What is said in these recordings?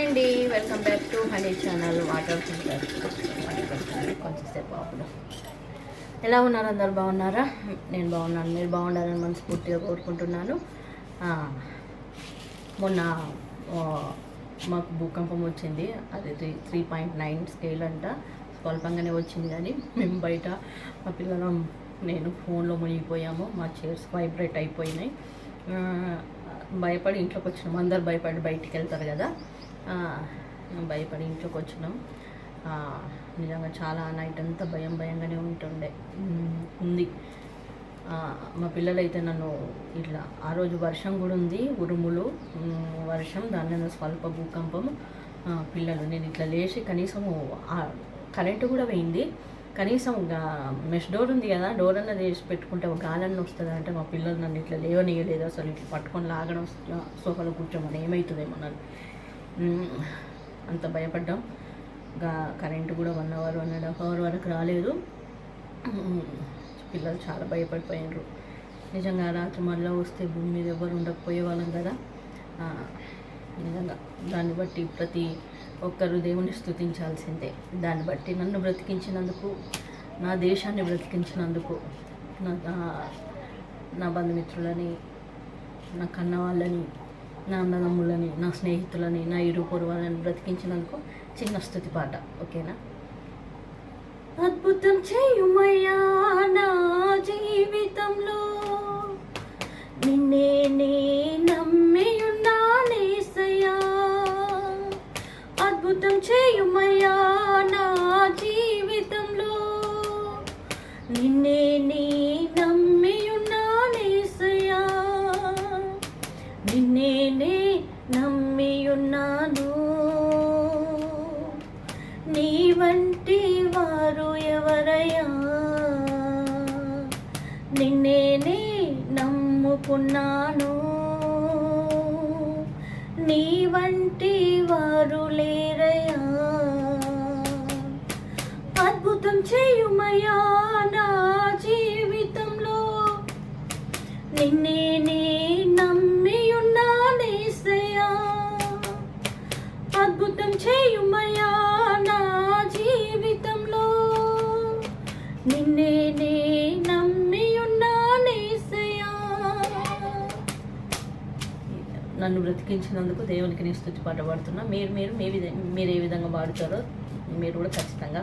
అండి, welcome back to honey channel. Water filter కొంచెంసేపు అప్పుడు. ఎలా ఉన్నారు? అందరు బాగున్నారా? నేను బాగున్నాను. మీరు బాగుండాలని మనస్ఫూర్తిగా కోరుకుంటున్నాను. మొన్న మాకు భూకంపం వచ్చింది. అది 3.9 స్కేల్ అంట. స్వల్పంగానే వచ్చింది కానీ మేము బయట మా పిల్లలం నేను ఫోన్లో మునిగిపోయాము. మా చైర్స్ వైబ్రేట్ అయిపోయినాయి. భయపడి ఇంట్లోకి వచ్చినాం. అందరు భయపడి బయటికి వెళ్తారు కదా, భయపడి ఇంట్లోకి వచ్చినాం. నిజంగా చాలా నైట్ అంతా భయంగానే ఉంది. మా పిల్లలైతే నన్ను ఇట్లా, ఆ రోజు వర్షం కూడా ఉంది, ఉరుములు వర్షం, దాని స్వల్ప భూకంపం. పిల్లలు నేను ఇట్లా లేచి కనీసము కరెంటు కూడా పోయింది. కనీసం మెష్ డోర్ ఉంది కదా, డోర్ అన్నది వేసి పెట్టుకుంటే ఒక గాలన్న వస్తుంది అంటే మా పిల్లలు నన్ను ఇట్లా లేవనీయలేదు. అసలు ఇట్లా పట్టుకొని లాగడం, సోఫాలో కూర్చోమని ఏమవుతుందేమో నన్ను, అంత భయపడ్డాం. కరెంటు కూడా 1.5 అవర్ వరకు రాలేదు. పిల్లలు చాలా భయపడిపోయినారు. నిజంగా రాత్రి మళ్ళీ వస్తే భూమి మీద ఎవరు ఉండకపోయే వాళ్ళం కదా. నిజంగా దాన్ని బట్టి ప్రతి ఒక్కరు దేవుని స్తుతించాల్సిందే. దాన్ని బట్టి నన్ను బ్రతికించినందుకు, నా దేశాన్ని బ్రతికించినందుకు, నా బంధుమిత్రులని, నా కన్న వాళ్ళని, నా అన్నదమ్ములని, నా స్నేహితులని, నా ఇరుపొరు వాళ్ళని బ్రతికించినందుకు చిన్న స్తుతి పాట. ఓకేనా? అద్భుతం చేయుమయ్యా నా జీవితంలో, నిన్నే నే నమ్మియున్నానేసయ్యా. అద్భుతం చేయుమయ్యా నా జీవితంలో, నిన్నే నే నమ్మియున్నానేసయ్యా. నిన్నే నే నమ్మియున్నాను. నీ వంటి వారు ఎవరయ్యా? నిన్నే నే నమ్ముకున్నాను. నీ వంటి వారు లేరయ్యా. అద్భుతం చేయుమయ్యా నా జీవితంలో, నిన్నే నే నమ్మియున్నానేసయ్యా. అద్భుతం చేయుమయ్యా నా జీవితంలో, నిన్నే నే నమ్మియున్నానేసయ్యా. నన్ను బ్రతికించినందుకు దేవునికి నేను స్తుతి పాట పాడుతున్నా. మీరు ఏ విధంగా పాడుతారో మీరు కూడా ఖచ్చితంగా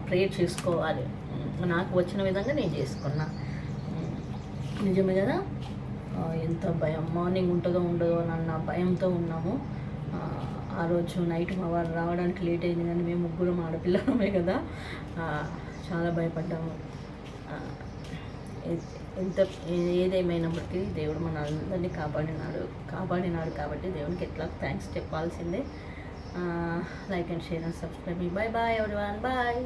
ప్రేయర్ చేసుకోవాలి. నాకు వచ్చిన విధంగా నేను చేసుకున్నా. నిజమే కదా, ఎంత భయం, మార్నింగ్ ఉంటుందో ఉండదో అన్న భయంతో ఉన్నాము. ఆ రోజు నైట్ మా వారు రావడానికి లేట్ అయింది కానీ మేము ముగ్గురం ఆడపిల్లలమే కదా, చాలా భయపడ్డాము. ఏదేమైనప్పటికీ దేవుడు మన అందరినీ కాపాడినాడు కాబట్టి దేవునికి ఎట్లా థ్యాంక్స్ చెప్పాల్సిందే. Like and share and subscribe మీ. Bye everyone. బాయ్.